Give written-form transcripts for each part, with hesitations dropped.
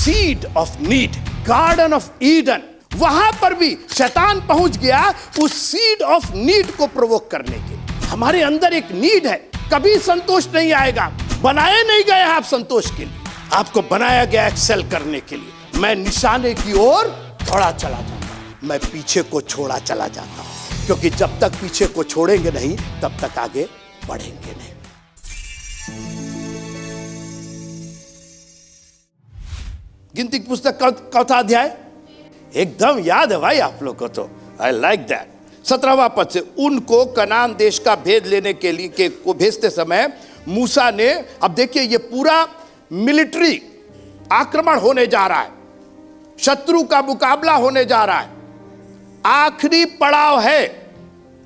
Seed of need, garden of Eden, वहां पर भी शैतान पहुंच गया उस सीड ऑफ नीड को प्रोवोक करने के। हमारे अंदर एक नीड है, कभी संतोष नहीं आएगा। बनाए नहीं गए आप संतोष के लिए, आपको बनाया गया एक्सेल करने के लिए। मैं निशाने की ओर दौड़ा चला जाता हूं, मैं पीछे को छोड़ा चला जाता हूं, क्योंकि जब तक पीछे को छोड़ेंगे नहीं तब तक आगे बढ़ेंगे नहीं। गिनती की पुस्तक चौथा अध्याय एकदम याद है भाई आप लोग को, तो आई लाइक दैट। 17वां पद से, उनको कनान देश का भेद लेने के लिए को भेजते समय मूसा ने, अब देखिए ये पूरा मिलिट्री आक्रमण होने जा रहा है, शत्रु का मुकाबला होने जा रहा है, आखिरी पड़ाव है,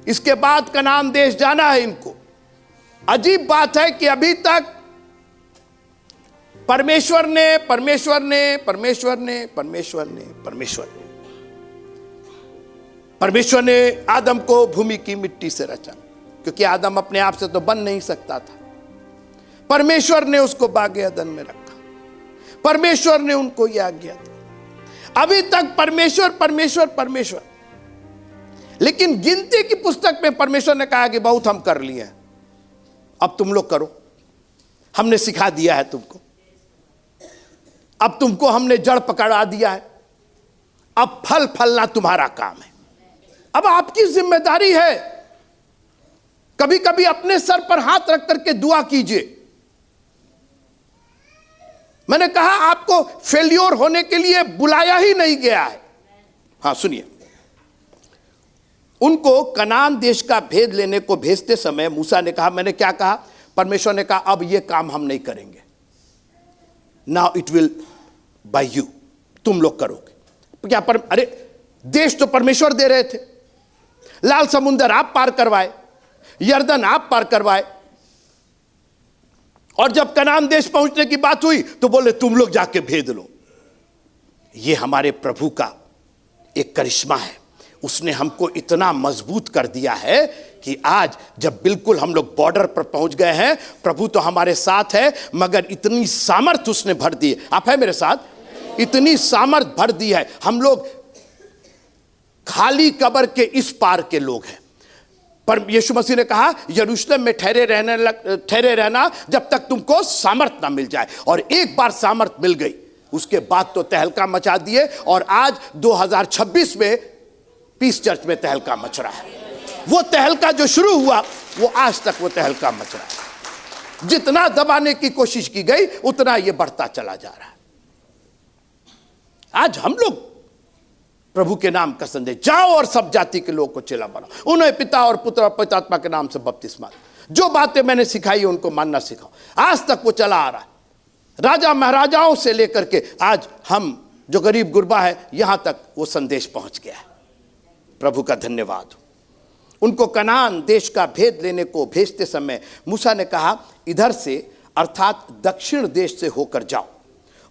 इसके बाद कनान देश जाना है इनको। अजीब बात है कि अभी तक परमेश्वर ने आदम को भूमि की मिट्टी से रचा, क्योंकि आदम अपने आप से तो बन नहीं सकता था। परमेश्वर ने उसको बागे अदन में रखा, परमेश्वर ने उनको यह आज्ञा दी। अभी तक परमेश्वर, लेकिन गिनती की पुस्तक में परमेश्वर ने कहा कि बहुत हम कर लिए हैं, अब तुम लोग करो, हमने सिखा दिया है तुमको, अब तुमको हमने जड़ पकड़ा दिया है, अब फल फलना तुम्हारा काम है, अब आपकी जिम्मेदारी है। कभी कभी अपने सर पर हाथ रख करके दुआ कीजिए। मैंने कहा आपको फेल्योर होने के लिए बुलाया ही नहीं गया है। हां सुनिए, उनको कनान देश का भेद लेने को भेजते समय मूसा ने कहा, मैंने क्या कहा? परमेश्वर ने कहा अब यह काम हम नहीं करेंगे, now it will buy you, तुम लोग करोगे। क्या अरे देश तो परमेश्वर दे रहे थे, लाल समुंदर आप पार करवाए, यर्दन आप पार करवाए, और जब कनान देश पहुंचने की बात हुई तो बोले तुम लोग जाके भेद लो। यह हमारे प्रभु का एक करिश्मा है, उसने हमको इतना मजबूत कर दिया है कि आज जब बिल्कुल हम लोग बॉर्डर पर पहुंच गए हैं, प्रभु तो हमारे साथ है, मगर इतनी सामर्थ उसने भर दी है। आप है मेरे साथ? इतनी सामर्थ भर दी है, हम लोग खाली कब्र के इस पार के लोग हैं। पर यीशु मसीह ने कहा यरूशलेम में ठहरे रहना जब तक तुमको सामर्थ ना मिल जाए, और एक बार सामर्थ मिल गई उसके बाद तो तहलका मचा दिए, और आज 2026 में पीस चर्च में तहलका मच रहा है। वो तहलका जो शुरू हुआ वो आज तक वो तहलका मच रहा है। जितना दबाने की कोशिश की गई उतना ये बढ़ता चला जा रहा है। आज हम लोग प्रभु के नाम का संदेश, जाओ और सब जाति के लोगों को चेला बनाओ, उन्हें पिता और पुत्र और पवित्र आत्मा के नाम से बपतिस्मा दो, जो बातें मैंने सिखाई उनको मानना सिखाओ। आज तक वो चला आ रहा है, राजा महाराजाओं से लेकर के आज हम जो गरीब गुरबा है यहां तक वो संदेश पहुंच गया है। प्रभु का धन्यवाद हो। उनको कनान देश का भेद लेने को भेजते समय मूसा ने कहा इधर से अर्थात दक्षिण देश से होकर जाओ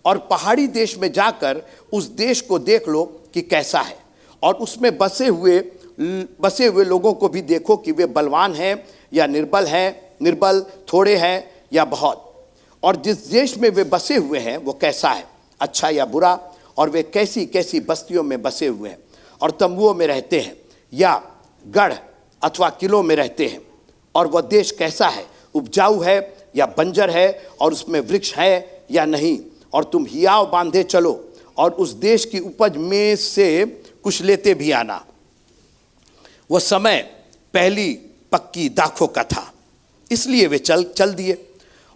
और पहाड़ी देश में जाकर उस देश को देख लो कि कैसा है, और उसमें बसे हुए लोगों को भी देखो कि वे बलवान हैं या निर्बल, थोड़े हैं या बहुत, और जिस देश में वे बसे हुए हैं वो कैसा है, अच्छा या बुरा, और वे कैसी कैसी बस्तियों में बसे हुए हैं, और तंबुओं में रहते हैं या गढ़ अथवा किलों में रहते हैं, और वह देश कैसा है, उपजाऊ है या बंजर है, और उसमें वृक्ष है या नहीं, और तुम हियाव बांधे चलो और उस देश की उपज में से कुछ लेते भी आना। वह समय पहली पक्की दाखों का था, इसलिए वे चल दिए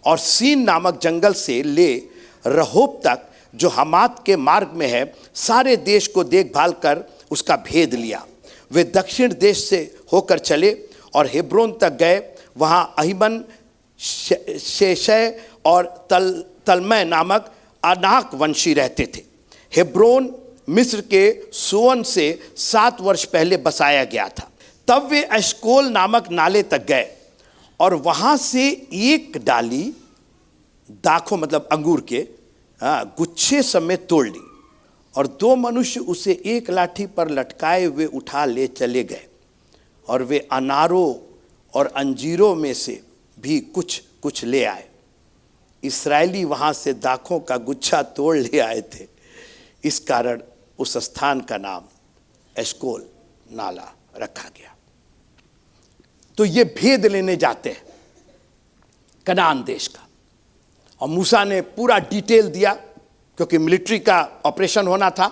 और सीन नामक जंगल से ले रहोब तक जो हमात के मार्ग में है सारे देश को देखभाल कर उसका भेद लिया। वे दक्षिण देश से होकर चले और हेब्रोन तक गए, वहाँ अहिमन, शेशय और तलमय नामक अनाक वंशी रहते थे। हेब्रोन मिस्र के सोअन से 7 वर्ष पहले बसाया गया था। तब वे एशकोल नामक नाले तक गए और वहाँ से एक डाली दाखों मतलब अंगूर के गुच्छे समेत तोड़ ली, और 2 मनुष्य उसे एक लाठी पर लटकाए हुए उठा ले चले गए, और वे अनारों और अंजीरों में से भी कुछ कुछ ले आए। इस्राएली वहां से दाखों का गुच्छा तोड़ ले आए थे, इस कारण उस स्थान का नाम एशकोल नाला रखा गया। तो ये भेद लेने जाते हैं कनान देश का, और मूसा ने पूरा डिटेल दिया, क्योंकि मिलिट्री का ऑपरेशन होना था,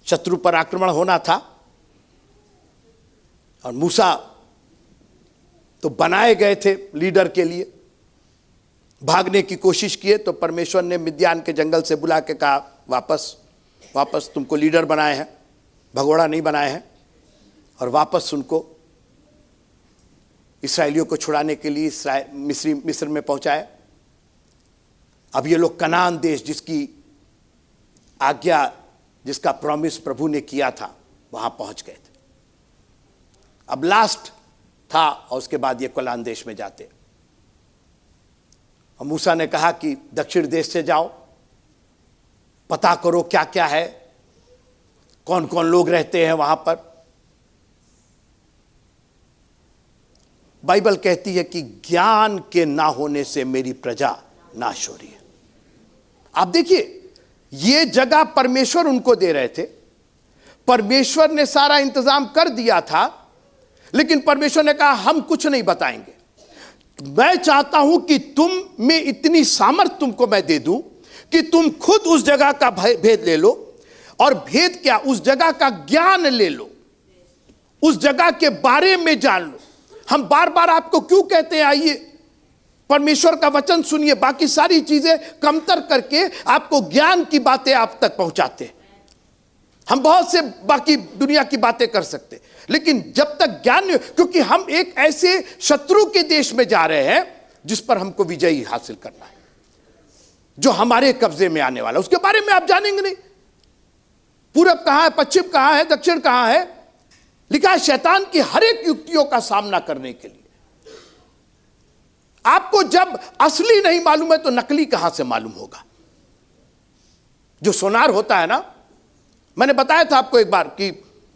शत्रु पर आक्रमण होना था, और मूसा तो बनाए गए थे लीडर के लिए। भागने की कोशिश किए तो परमेश्वर ने मिद्यान के जंगल से बुला के कहा, वापस तुमको लीडर बनाए हैं, भगोड़ा नहीं बनाए हैं, और वापस उनको इस्राएलियों को छुड़ाने के लिए मिस्र में पहुंचाए। अब ये लोग कनान देश, जिसकी आज्ञा, जिसका प्रॉमिस प्रभु ने किया था, वहां पहुंच गए थे। अब लास्ट था, और उसके बाद ये कनान देश में जाते। और मूसा ने कहा कि दक्षिण देश से जाओ, पता करो क्या क्या है, कौन कौन लोग रहते हैं वहां पर। बाइबल कहती है कि ज्ञान के ना होने से मेरी प्रजा नाश हो रही है। आप देखिए, ये जगह परमेश्वर उनको दे रहे थे, परमेश्वर ने सारा इंतजाम कर दिया था, लेकिन परमेश्वर ने कहा हम कुछ नहीं बताएंगे। मैं चाहता हूं कि तुम में इतनी सामर्थ तुमको मैं दे दूं कि तुम खुद उस जगह का भेद ले लो, और भेद क्या, उस जगह का ज्ञान ले लो, उस जगह के बारे में जान लो। हम बार बार आपको क्यों कहते हैं आइए परमेश्वर का वचन सुनिए, बाकी सारी चीजें कमतर करके आपको ज्ञान की बातें आप तक पहुंचाते हैं। हम बहुत से बाकी दुनिया की बातें कर सकते, लेकिन जब तक ज्ञान नहीं, क्योंकि हम एक ऐसे शत्रु के देश में जा रहे हैं जिस पर हमको विजयी हासिल करना है, जो हमारे कब्जे में आने वाला, उसके बारे में आप जानेंगे नहीं। पूरब कहां है, पश्चिम कहां है, दक्षिण कहां है, लिखा है शैतान की हर एक युक्तियों का सामना करने के लिए। आपको जब असली नहीं मालूम है तो नकली कहां से मालूम होगा। जो सोनार होता है ना, मैंने बताया था आपको एक बार कि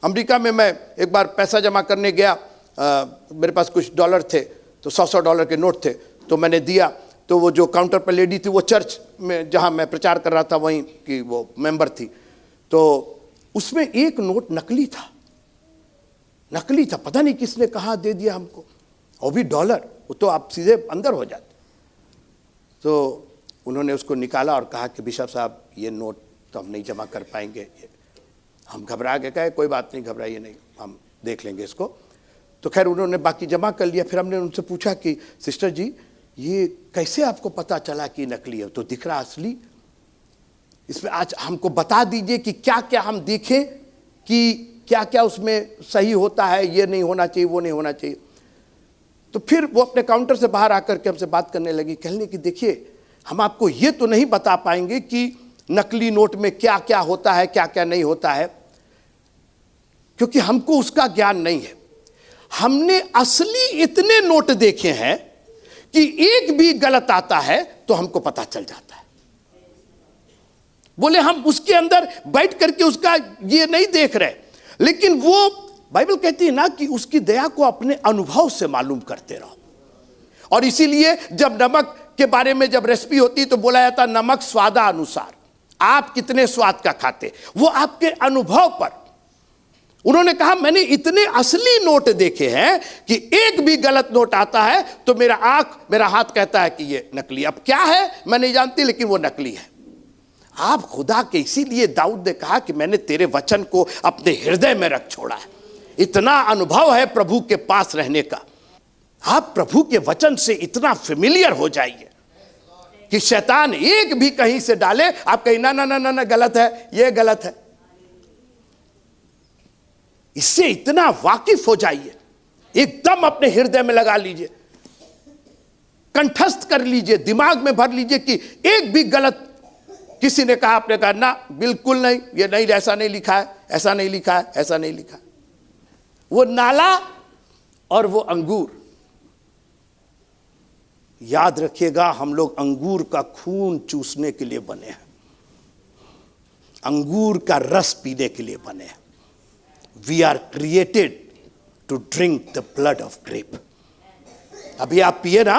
अमेरिका में मैं एक बार पैसा जमा करने गया, मेरे पास कुछ डॉलर थे, तो 100 डॉलर के नोट थे, तो मैंने दिया। तो वो जो काउंटर पर लेडी थी, वो चर्च में जहां मैं प्रचार कर रहा था वहीं की वो मेंबर थी, तो उसमें एक नोट नकली था, पता नहीं किसने कहा दे दिया हमको, और भी डॉलर, वो तो आप सीधे अंदर हो जाते। तो उन्होंने उसको निकाला और कहा कि बिशप साहब ये नोट तो हम नहीं जमा कर पाएंगे। हम घबरा गए, कहे कोई बात नहीं, घबराइए नहीं, हम देख लेंगे इसको। तो खैर उन्होंने बाकी जमा कर लिया। फिर हमने उनसे पूछा कि सिस्टर जी ये कैसे आपको पता चला कि नकली है? तो दिख रहा असली। इसमें आज हमको बता दीजिए कि क्या क्या हम देखें कि क्या क्या उसमें सही होता है, ये नहीं होना चाहिए, वो नहीं होना चाहिए। तो फिर वो अपने काउंटर से बाहर आकर के हमसे बात करने लगी, कहने कि देखिए हम आपको ये तो नहीं बता पाएंगे कि नकली नोट में क्या क्या होता है, क्या क्या नहीं होता है, क्योंकि हमको उसका ज्ञान नहीं है। हमने असली इतने नोट देखे हैं कि एक भी गलत आता है तो हमको पता चल जाता है। बोले हम उसके अंदर बैठ करके उसका ये नहीं देख रहे, लेकिन वो बाइबल कहती है ना कि उसकी दया को अपने अनुभव से मालूम करते रहो। और इसीलिए जब नमक के बारे में जब रेसिपी होती तो बोला जाता नमक स्वादा अनुसार, आप कितने स्वाद का खाते, वो आपके अनुभव पर। उन्होंने कहा मैंने इतने असली नोट देखे हैं कि एक भी गलत नोट आता है तो मेरा हाथ कहता है कि ये नकली। अब क्या है मैं नहीं जानती, लेकिन वो नकली है। आप खुदा के, इसीलिए दाऊद ने कहा कि मैंने तेरे वचन को अपने हृदय में रख छोड़ा है। इतना अनुभव है प्रभु के पास रहने का। आप प्रभु के वचन से इतना फेमिलियर हो जाइए कि शैतान एक भी कहीं से डाले, आप कहीं ना ना ना ना, ना गलत है, ये गलत है। इससे इतना वाकिफ हो जाइए, एकदम अपने हृदय में लगा लीजिए, कंठस्थ कर लीजिए, दिमाग में भर लीजिए कि एक भी गलत किसी ने कहा, आपने कहा ना बिल्कुल नहीं, ये नहीं, ऐसा नहीं लिखा है, ऐसा नहीं लिखा है, ऐसा नहीं लिखा है। वो नाला और वो अंगूर, याद रखिएगा हम लोग अंगूर का खून चूसने के लिए बने हैं, अंगूर का रस पीने के लिए बने हैं। We are created to drink the blood of grape. अभी आप पिए ना,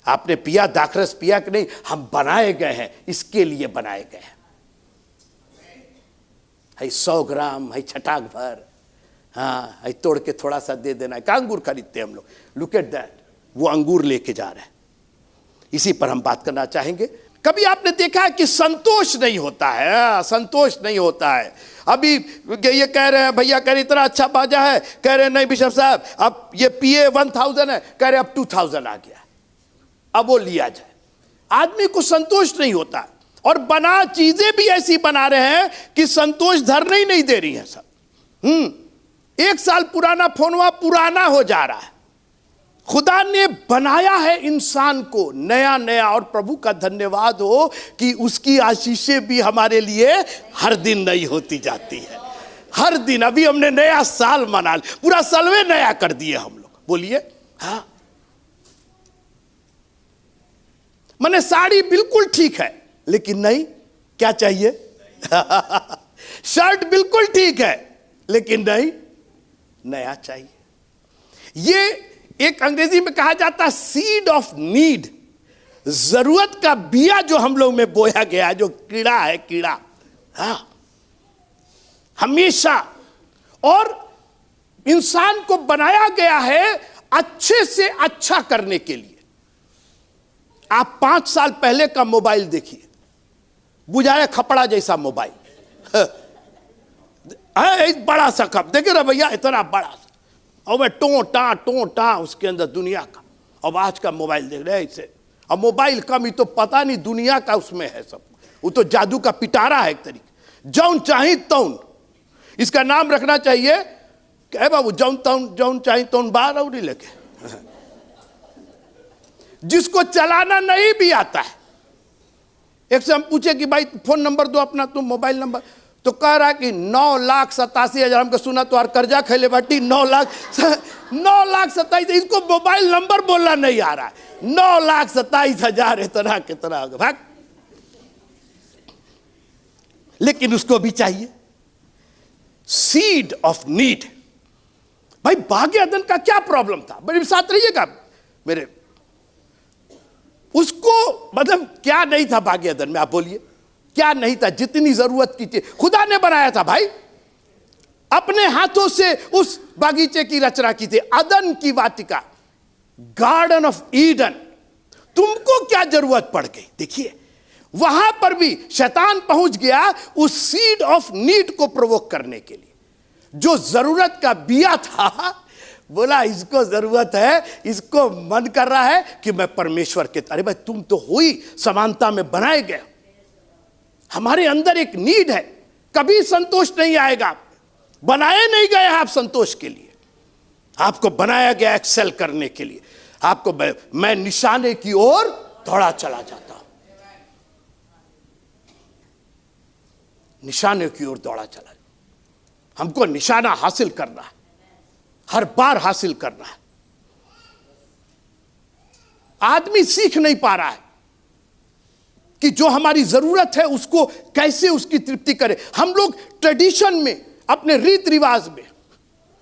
आपने पिया दाखरस पिया कि नहीं? हम बनाए गए हैं, इसके लिए बनाए गए हैं। है 100 ग्राम, है छटाक भर, हाँ है तोड़ के थोड़ा सा दे देना है। का अंगूर खरीदते हैं हम लोग, लुक एट दैट, वो अंगूर लेके जा रहे हैं। इसी पर हम बात करना चाहेंगे। कभी आपने देखा है कि संतोष नहीं होता है? संतोष नहीं होता है। अभी ये कह रहे हैं, भैया कह रहे इतना अच्छा बाजा है, कह रहे नहीं बिशप साहब अब ये PA 1000 है, कह रहे अब 2000 आ गया, अब वो लिया जाए। आदमी को संतोष नहीं होता, और बना चीजें भी ऐसी बना रहे हैं कि संतोष धरने ही नहीं दे रही है सब। 1 साल पुराना फोनवा पुराना हो जा रहा है। खुदा ने बनाया है इंसान को नया नया, और प्रभु का धन्यवाद हो कि उसकी आशीषें भी हमारे लिए हर दिन नई होती जाती है। हर दिन, अभी हमने नया साल मना, पूरा सालवे नया कर दिए हम लोग। बोलिए हाँ। मैंने साड़ी बिल्कुल ठीक है, लेकिन नहीं, क्या चाहिए? शर्ट बिल्कुल ठीक है, लेकिन नहीं, नया चाहिए। ये एक अंग्रेजी में कहा जाता है सीड ऑफ नीड, जरूरत का बिया जो हम लोग में बोया गया, जो कीड़ा है, कीड़ा, हाँ हमेशा। और इंसान को बनाया गया है अच्छे से अच्छा करने के लिए। आप 5 साल पहले का मोबाइल देखिए, बुझाए खपड़ा जैसा मोबाइल है, एक बड़ा सा कप देखे ना भैया, इतना बड़ा सा, और वह टो टा उसके अंदर दुनिया का। अब आज का मोबाइल देख रहे हैं इसे, अब मोबाइल कम ही तो पता नहीं दुनिया का उसमें है सब। वो तो जादू का पिटारा है एक तरीके, जौन चाही तौन। इसका नाम रखना चाहिए क्या बाबू, जौन चाही तौन बार और नहीं लगे। जिसको चलाना नहीं भी आता है, एक से हम पूछे कि भाई फोन नंबर दो अपना, तुम मोबाइल नंबर, तो कह रहा कि 9,87,000 हमको सुना तो कर्जा खेले बाटी 9,27,000। इसको मोबाइल नंबर बोलना नहीं आ रहा है। 9,27,000 इतना कितना भाग, लेकिन उसको भी चाहिए सीड ऑफ नीड। भाई भाग्य अदन का क्या प्रॉब्लम था? मेरे साथ रहिएगा मेरे, उसको मतलब क्या नहीं था भाग्य अदन में? आप बोलिए क्या नहीं था? जितनी जरूरत की थी खुदा ने बनाया था भाई, अपने हाथों से उस बागीचे की रचना की थी, अदन की वाटिका, गार्डन ऑफ ईडन। तुमको क्या जरूरत पड़ गई? देखिए वहां पर भी शैतान पहुंच गया उस सीड ऑफ नीड को प्रोवोक करने के लिए। जो जरूरत का बिया था, बोला इसको जरूरत है, इसको मन कर रहा है कि मैं परमेश्वर के, अरे भाई तुम तो हुई समानता में बनाए गए, हमारे अंदर एक नीड है, कभी संतोष नहीं आएगा। बनाए नहीं गए आप संतोष के लिए, आपको बनाया गया एक्सेल करने के लिए। आपको मैं निशाने की ओर दौड़ा चला जाता हूं, निशाने की ओर दौड़ा चला। हमको निशाना हासिल करना है, हर बार हासिल करना है। आदमी सीख नहीं पा रहा है कि जो हमारी जरूरत है उसको कैसे उसकी तृप्ति करे। हम लोग ट्रेडिशन में, अपने रीत रिवाज में,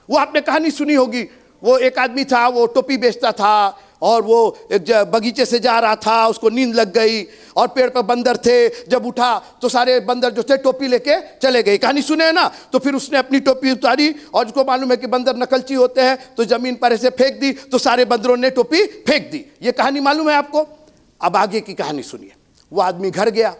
वो आपने कहानी सुनी होगी, वो एक आदमी था, वो टोपी बेचता था, और वो एक बगीचे से जा रहा था, उसको नींद लग गई, और पेड़ पर बंदर थे, जब उठा तो सारे बंदर जो थे टोपी लेके चले गए। कहानी सुने है ना? तो फिर उसने अपनी टोपी उतारी, और उसको मालूम है कि बंदर नकलची होते हैं, तो जमीन पर ऐसे फेंक दी, तो सारे बंदरों ने टोपी फेंक दी। ये कहानी मालूम है आपको? अब आगे की कहानी सुनिए। वो आदमी घर गया,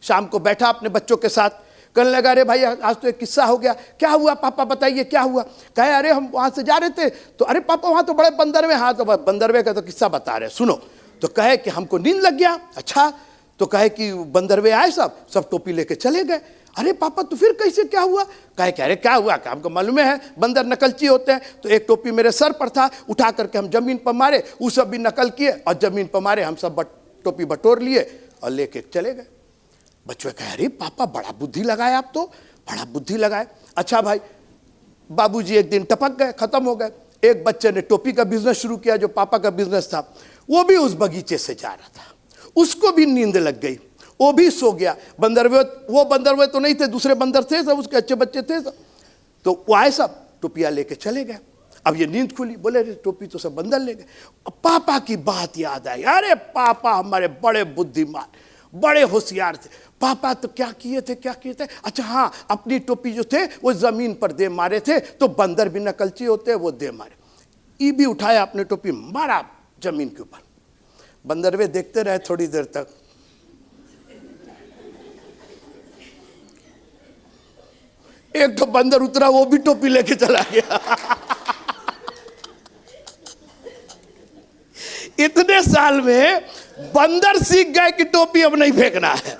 शाम को बैठा अपने बच्चों के साथ, कहने लगा अरे भाई आज तो एक किस्सा हो गया। क्या हुआ पापा बताइए क्या हुआ? कहे अरे हम वहां से जा रहे थे, तो अरे पापा वहां तो बड़े बंदरवे, हाँ तो बंदरवे का तो किस्सा बता रहे, सुनो। तो कहे कि हमको नींद लग गया। अच्छा, तो कहे कि बंदरवे आए, सब टोपी लेके चले गए। अरे पापा तो फिर कैसे क्या हुआ? कहे कि अरे क्या हुआ, क्या हमको मालूम है बंदर नकलची होते हैं। तो एक टोपी मेरे सर पर था, उठा करके हम जमीन पर मारे, वो सब भी नकल किए और जमीन पर मारे, हम सब टोपी बटोर लिए और लेके चले गए। बच्चे कहे अरे पापा बड़ा बुद्धि लगाए, आप तो बड़ा बुद्धि लगाए। अच्छा भाई, बाबूजी एक दिन टपक गए, खत्म हो गए। एक बच्चे ने टोपी का बिजनेस शुरू किया, जो पापा का बिजनेस था, वो भी उस बगीचे से जा रहा था, उसको भी नींद लग गई, वो भी सो गया। वो बंदरवे तो नहीं थे, दूसरे बंदर थे सब, उसके अच्छे बच्चे थे सब। तो वो आए, सब टोपियां लेके चले गए। अब ये नींद खुली, बोले अरे टोपी तो सब बंदर ले गए। अब पापा की बात याद आई, अरे पापा हमारे बड़े बुद्धिमान, बड़े होशियार थे। पापा तो क्या किए थे, अच्छा हाँ, अपनी टोपी जो थे वो जमीन पर दे मारे थे, तो बंदर भी नकलची होते, वो दे मारे। ई भी उठाया अपने टोपी, मारा जमीन के ऊपर। बंदरवे देखते रहे थोड़ी देर तक। एक तो बंदर उतरा, वो भी टोपी लेके चला गया। इतने साल में बंदर सीख गए कि टोपी अब नहीं फेंकना है।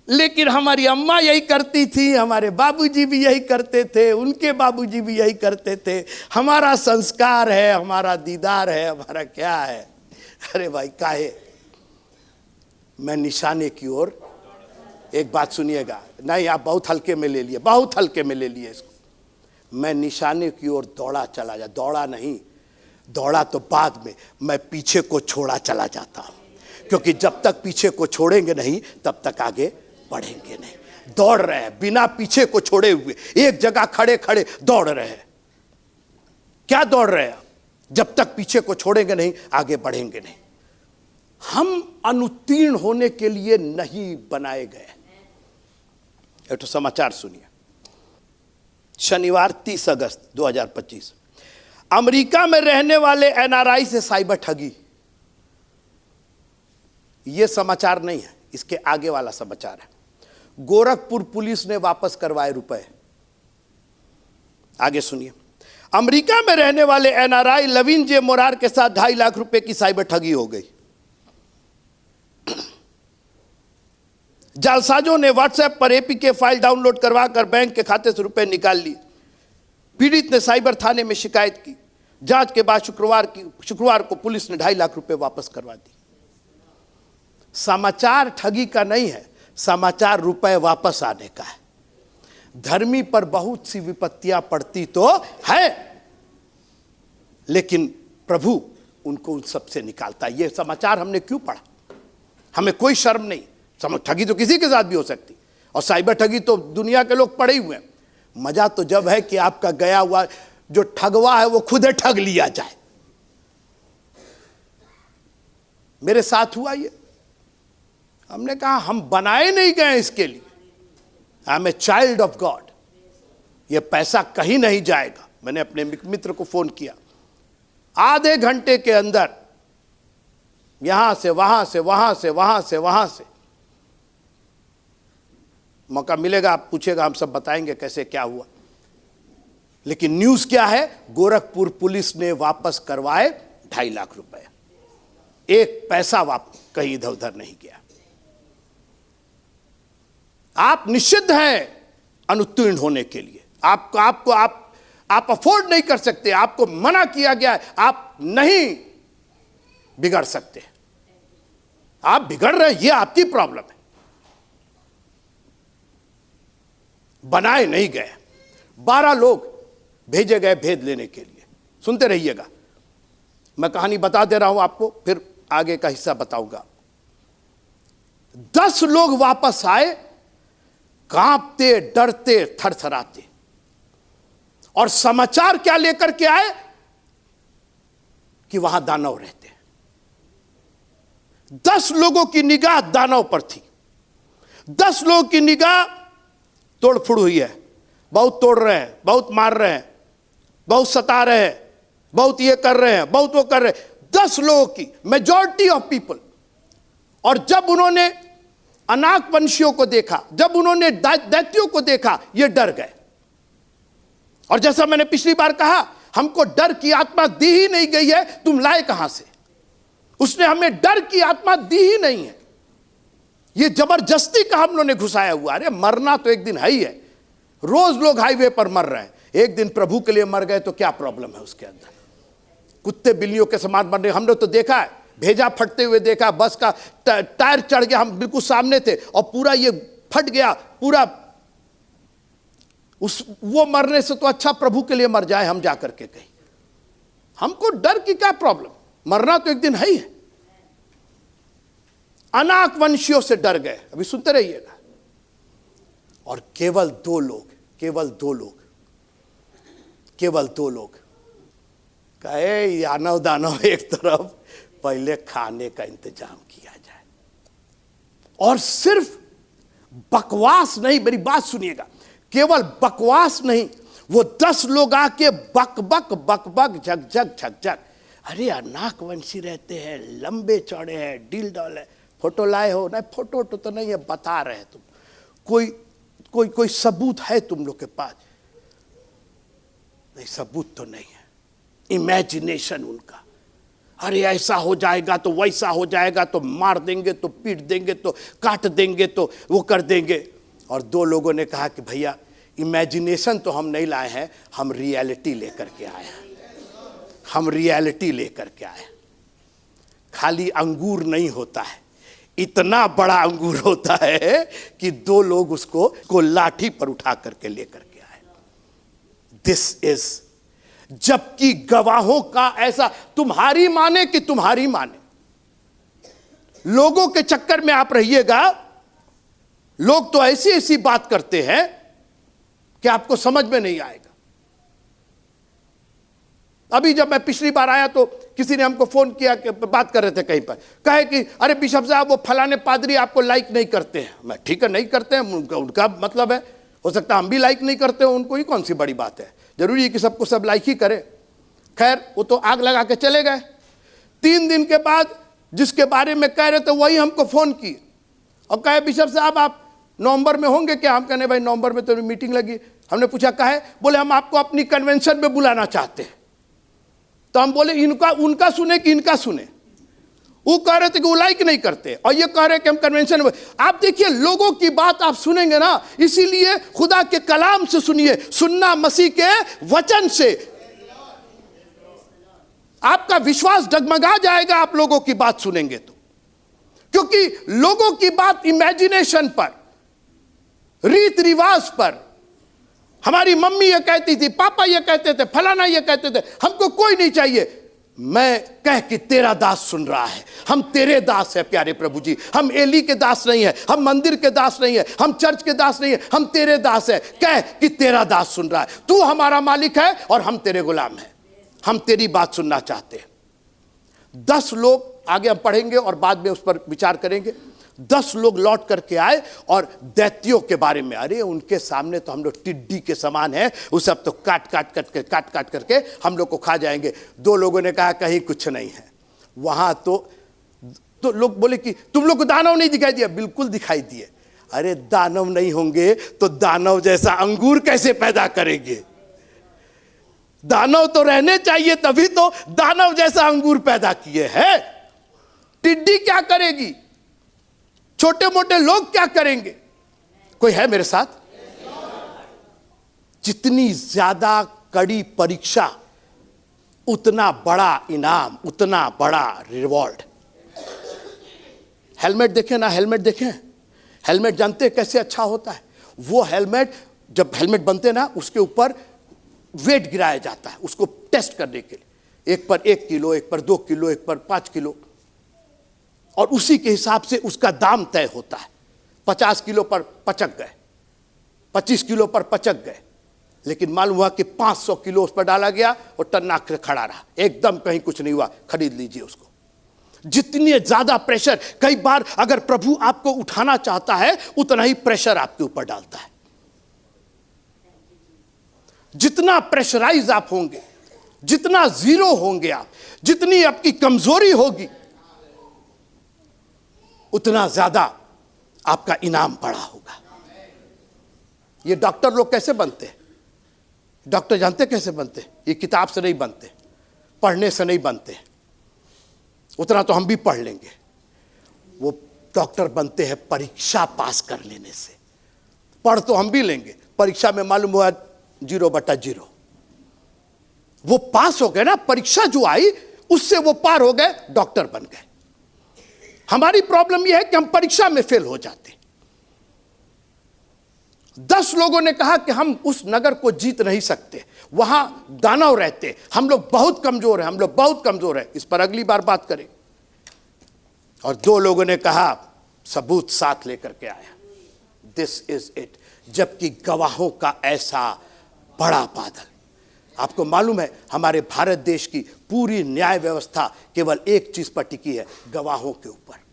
लेकिन हमारी अम्मा यही करती थी, हमारे बाबूजी भी यही करते थे, उनके बाबूजी भी यही करते थे। हमारा संस्कार है, हमारा दीदार है, हमारा क्या है। अरे भाई काहे, मैं निशाने की ओर, एक बात सुनिएगा, नहीं आप बहुत हल्के में ले लिए, बहुत हल्के में ले लिए इसको। मैं निशाने की ओर दौड़ा चला जा, दौड़ा नहीं, दौड़ा तो बाद में, मैं पीछे को छोड़ा चला जाता हूं, क्योंकि जब तक पीछे को छोड़ेंगे नहीं तब तक आगे बढ़ेंगे नहीं। दौड़ रहे हैं बिना पीछे को छोड़े हुए, एक जगह खड़े खड़े दौड़ रहे हैं। क्या दौड़ रहे हैं? जब तक पीछे को छोड़ेंगे नहीं आगे बढ़ेंगे नहीं। हम अनुत्तीर्ण होने के लिए नहीं बनाए गए। एक तो समाचार सुनिए, शनिवार 30 अगस्त 2025, अमेरिका में रहने वाले एनआरआई से साइबर ठगी। यह समाचार नहीं है, इसके आगे वाला समाचार है। गोरखपुर पुलिस ने वापस करवाए रुपए। आगे सुनिए, अमेरिका में रहने वाले एनआरआई लविन जे मोरार के साथ 2.5 लाख रुपए की साइबर ठगी हो गई। जालसाजों ने व्हाट्सएप पर एपीके फाइल डाउनलोड करवाकर बैंक के खाते से रुपए निकाल लिए। पीड़ित ने साइबर थाने में शिकायत की। जांच के बाद शुक्रवार को पुलिस ने 2.5 लाख रुपए वापस करवा दी। समाचार ठगी का नहीं है, समाचार रुपए वापस आने का है। धर्मी पर बहुत सी विपत्तियां पड़ती तो है, लेकिन प्रभु उनको उन सबसे निकालता है। यह समाचार हमने क्यों पढ़ा? हमें कोई शर्म नहीं। ठगी तो किसी के साथ भी हो सकती, और साइबर ठगी तो दुनिया के लोग पड़े हुए हैं। मजा तो जब है कि आपका गया हुआ जो ठगवा है वो खुद ठग लिया जाए। मेरे साथ हुआ ये। हमने कहा हम बनाए नहीं गए इसके लिए, I am a child of God, ये पैसा कहीं नहीं जाएगा। मैंने अपने मित्र को फोन किया, आधे घंटे के अंदर यहां से वहां से वहां से वहां से वहां से, मौका मिलेगा आप पूछेगा, हम सब बताएंगे कैसे क्या हुआ। लेकिन न्यूज क्या है? गोरखपुर पुलिस ने वापस करवाए 2.5 लाख रुपए। एक पैसा वापस कहीं इधर उधर नहीं गया। आप निषिद्ध हैं अनुत्तीर्ण होने के लिए। आप अफोर्ड नहीं कर सकते, आपको मना किया गया है, आप नहीं बिगड़ सकते। आप बिगड़ रहे हैं, ये आपकी प्रॉब्लम है। बनाए नहीं गए। 12 लोग भेजे गए भेद लेने के लिए। सुनते रहिएगा, मैं कहानी बता दे रहा हूं आपको, फिर आगे का हिस्सा बताऊंगा। 10 लोग वापस आए, कांपते, डरते, थरथराते। और समाचार क्या लेकर के आए? कि वहां दानव रहते हैं। 10 लोगों की निगाह दानव पर थी। 10 लोगों की निगाह तोड़फोड़ हुई है। बहुत तोड़ रहे हैं, बहुत मार रहे हैं, बहुत सता रहे हैं, बहुत ये कर रहे हैं, बहुत वो कर रहे हैं। 10 लोगों की, मेजॉरिटी ऑफ पीपल। और जब उन्होंने अनाक वंशियों को देखा, जब उन्होंने दैत्यों को देखा, ये डर गए। और जैसा मैंने पिछली बार कहा, हमको डर की आत्मा दी ही नहीं गई है, तुम लाए कहां से? उसने हमें डर की आत्मा दी ही नहीं है। ये जबरदस्ती का हम लोगों ने घुसाया हुआ। अरे मरना तो एक दिन है ही है। रोज लोग हाईवे पर मर रहे हैं, एक दिन प्रभु के लिए मर गए तो क्या प्रॉब्लम है उसके अंदर? कुत्ते बिल्लियों के समान मर रहे। हमने तो देखा है, भेजा फटते हुए देखा, बस का टायर चढ़ गया, हम बिल्कुल सामने थे और पूरा ये फट गया पूरा। वो मरने से तो अच्छा प्रभु के लिए मर जाए हम जाकर के कहीं। हमको डर की क्या प्रॉब्लम? मरना तो एक दिन है ही है। अनाक वंशियों से डर गए। अभी सुनते रहिएगा। और केवल दो लोग केवल 2 लोग कहे यानव दानव एक तरफ, पहले खाने का इंतजाम किया जाए। और सिर्फ बकवास नहीं, मेरी बात सुनिएगा, केवल बकवास नहीं, वो 10 लोग आके बक बक बक बक झक झक झक झक, अरे नाकवंशी रहते हैं, लंबे चौड़े हैं, डील डॉल है, फोटो लाए हो? नहीं, फोटो तो नहीं है, बता रहे तुम, कोई कोई कोई सबूत है तुम लोग के पास? नहीं, सबूत तो नहीं है। इमेजिनेशन उनका, अरे ऐसा हो जाएगा तो वैसा हो जाएगा, तो मार देंगे, तो पीट देंगे, तो काट देंगे, तो वो कर देंगे। और 2 लोगों ने कहा कि भैया इमेजिनेशन तो हम नहीं लाए हैं, हम रियलिटी लेकर के आए हैं, हम रियलिटी लेकर के आए। खाली अंगूर नहीं होता है, इतना बड़ा अंगूर होता है कि 2 लोग उसको लाठी पर उठा करके लेकर के आए। दिस इज, जबकि गवाहों का ऐसा, तुम्हारी माने कि तुम्हारी माने, लोगों के चक्कर में आप रहिएगा। लोग तो ऐसी ऐसी बात करते हैं कि आपको समझ में नहीं आएगा। अभी जब मैं पिछली बार आया तो किसी ने हमको फोन किया कि बात कर रहे थे कहीं पर, कहे कि अरे बिशप साहब वो फलाने पादरी आपको लाइक नहीं करते हैं। मैं ठीक है, नहीं करते हैं, उनका मतलब है, हो सकता है हम भी लाइक नहीं करते हो उनको, ही कौन सी बड़ी बात है, जरूरी है कि सबको सब लाइक ही करे। खैर वो तो आग लगा के चले गए। 3 दिन के बाद जिसके बारे में कह रहे थे वही हमको फोन किए और कहे बिशप साहब आप नवंबर में होंगे क्या? हम कहने भाई नवंबर में तो मीटिंग लगी। हमने पूछा काहे? बोले हम आपको अपनी कन्वेंशन में बुलाना चाहते हैं। तो हम बोले इनका उनका सुने कि इनका सुने? वो कह रहे थे कि वो लाइक नहीं करते और ये कह रहे कि हम कन्वेंशन में। आप देखिए लोगों की बात आप सुनेंगे ना, इसीलिए खुदा के कलाम से सुनिए, सुनना मसीह के वचन से। आपका विश्वास डगमगा जाएगा आप लोगों की बात सुनेंगे तो, क्योंकि लोगों की बात इमेजिनेशन पर, रीत रिवाज पर, हमारी मम्मी ये कहती थी, पापा ये कहते थे, फलाना ये कहते थे, हमको कोई नहीं चाहिए। मैं कह कि तेरा दास सुन रहा है, हम तेरे दास है प्यारे प्रभु जी, हम एली के दास नहीं है, हम मंदिर के दास नहीं है, हम चर्च के दास नहीं है, हम तेरे दास है। कह कि तेरा दास सुन रहा है, तू हमारा मालिक है और हम तेरे गुलाम हैं, हम तेरी बात सुनना चाहते हैं। 10 लोग, आगे हम पढ़ेंगे और बाद में उस पर विचार करेंगे। 10 लोग लौट करके आए और दैत्यों के बारे में, अरे उनके सामने तो हम लोग टिड्डी के समान हैं, वो सब तो काट काट करके हम लोग को खा जाएंगे। 2 लोगों ने कहा कहीं कुछ नहीं है। वहां तो लोग बोले कि तुम लोग को दानव नहीं दिखाई दिया? बिल्कुल दिखाई दिए। अरे दानव नहीं होंगे तो दानव जैसा अंगूर कैसे पैदा करेंगे? दानव तो रहने चाहिए, तभी तो दानव जैसा अंगूर पैदा किए हैं। टिड्डी क्या करेगी? छोटे मोटे लोग क्या करेंगे? कोई है मेरे साथ? जितनी ज्यादा कड़ी परीक्षा उतना बड़ा इनाम, उतना बड़ा रिवॉर्ड। हेलमेट देखें ना, हेलमेट देखें, हेलमेट जानते हैं कैसे अच्छा होता है? वो हेलमेट, जब हेलमेट बनते ना उसके ऊपर वेट गिराया जाता है उसको टेस्ट करने के लिए, एक पर 1 किलो, एक पर 2 किलो, एक पर 5 किलो, और उसी के हिसाब से उसका दाम तय होता है। 50 किलो पर पचक गए, 25 किलो पर पचक गए, लेकिन मालूम हुआ कि 500 किलो उस पर डाला गया और टन्ना खड़ा रहा, एकदम कहीं कुछ नहीं हुआ, खरीद लीजिए उसको। जितनी ज्यादा प्रेशर, कई बार अगर प्रभु आपको उठाना चाहता है उतना ही प्रेशर आपके ऊपर डालता है। जितना प्रेशराइज आप होंगे, जितना जीरो होंगे आप, जितनी आपकी कमजोरी होगी, उतना ज्यादा आपका इनाम बड़ा होगा। ये डॉक्टर लोग कैसे बनते हैं? डॉक्टर जानते कैसे बनते हैं? ये किताब से नहीं बनते, पढ़ने से नहीं बनते, उतना तो हम भी पढ़ लेंगे। वो डॉक्टर बनते हैं परीक्षा पास कर लेने से। पढ़ तो हम भी लेंगे, परीक्षा में मालूम हुआ 0/0। वो पास हो गए ना, परीक्षा जो आई उससे वो पार हो गए, डॉक्टर बन गए। हमारी प्रॉब्लम यह है कि हम परीक्षा में फेल हो जाते। 10 लोगों ने कहा कि हम उस नगर को जीत नहीं सकते, वहां दानव रहते, हम लोग बहुत कमजोर हैं, हम लोग बहुत कमजोर हैं, इस पर अगली बार बात करें। और 2 लोगों ने कहा, सबूत साथ लेकर के आया, दिस इज इट। जबकि गवाहों का ऐसा बड़ा बादल, आपको मालूम है हमारे भारत देश की पूरी न्याय व्यवस्था केवल एक चीज पर टिकी है, गवाहों के ऊपर।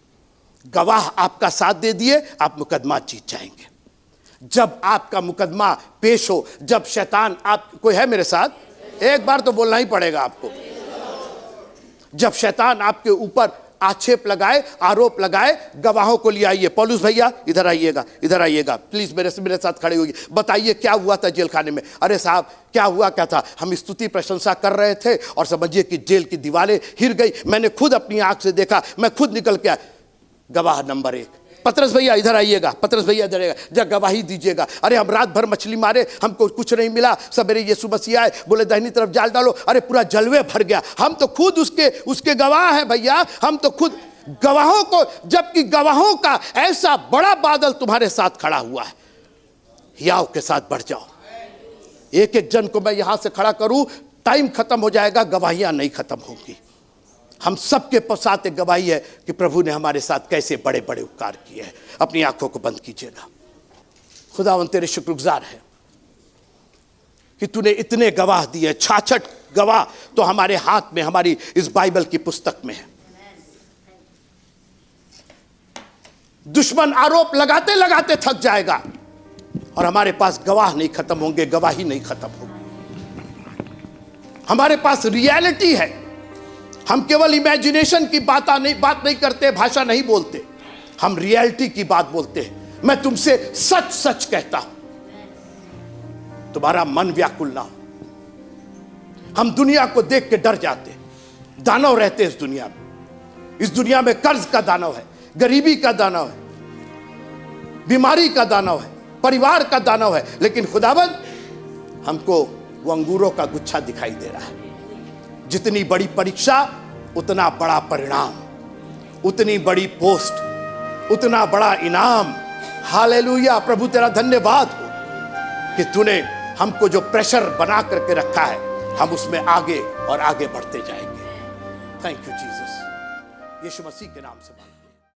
गवाह आपका साथ दे दिए, आप मुकदमा जीत जाएंगे। जब आपका मुकदमा पेश हो, जब शैतान, आप कोई है मेरे साथ, एक बार तो बोलना ही पड़ेगा आपको, जब शैतान आपके ऊपर आक्षेप लगाए, आरोप लगाए, गवाहों को ले आइए। पौलुस भैया इधर आइएगा, इधर आइएगा प्लीज, मेरे साथ खड़े होइए। बताइए क्या हुआ था जेल खाने में। अरे साहब क्या हुआ, क्या था? हम स्तुति प्रशंसा कर रहे थे और समझिए कि जेल की दीवारें हिल गई। मैंने खुद अपनी आंख से देखा, मैं खुद निकल के आया। गवाह नंबर 1, पतरस भैया इधर आइएगा, पतरस भैया इधर आइएगा, जब गवाही दीजिएगा। अरे हम रात भर मछली मारे, हमको कुछ नहीं मिला, सवेरे यीशु मसीह आए, बोले दाहिनी तरफ जाल डालो, अरे पूरा जलवे भर गया। हम तो खुद उसके गवाह हैं भैया, हम तो खुद गवाहों को, जबकि गवाहों का ऐसा बड़ा बादल तुम्हारे साथ खड़ा हुआ है। हियाव के साथ बढ़ जाओ। एक एक जन को मैं यहां से खड़ा करूं, टाइम खत्म हो जाएगा, गवाहियां नहीं खत्म होंगी। हम सबके साथ एक गवाही है कि प्रभु ने हमारे साथ कैसे बड़े बड़े उपकार किए हैं। अपनी आंखों को बंद कीजिएगा। खुदावंद तेरे शुक्रगुजार है कि तूने इतने गवाह दिए, 66 गवाह तो हमारे हाथ में, हमारी इस बाइबल की पुस्तक में है। दुश्मन आरोप लगाते लगाते थक जाएगा और हमारे पास गवाह नहीं खत्म होंगे, गवाही नहीं खत्म होगी। हमारे पास रियलिटी है। हम केवल इमेजिनेशन की बात नहीं करते, भाषा नहीं बोलते, हम रियलिटी की बात बोलते हैं। मैं तुमसे सच सच कहता हूं, तुम्हारा मन व्याकुल ना हो। हम दुनिया को देख के डर जाते, दानव रहते इस दुनिया में। इस दुनिया में कर्ज का दानव है, गरीबी का दानव है, बीमारी का दानव है, परिवार का दानव है, लेकिन खुदावंद हमको वो अंगूरों का गुच्छा दिखाई दे रहा है। जितनी बड़ी परीक्षा उतना बड़ा परिणाम, उतनी बड़ी पोस्ट उतना बड़ा इनाम। हालेलुया, प्रभु तेरा धन्यवाद हो कि तूने हमको जो प्रेशर बना करके रखा है, हम उसमें आगे और आगे बढ़ते जाएंगे। थैंक यू जीसस, यीशु मसीह के नाम से।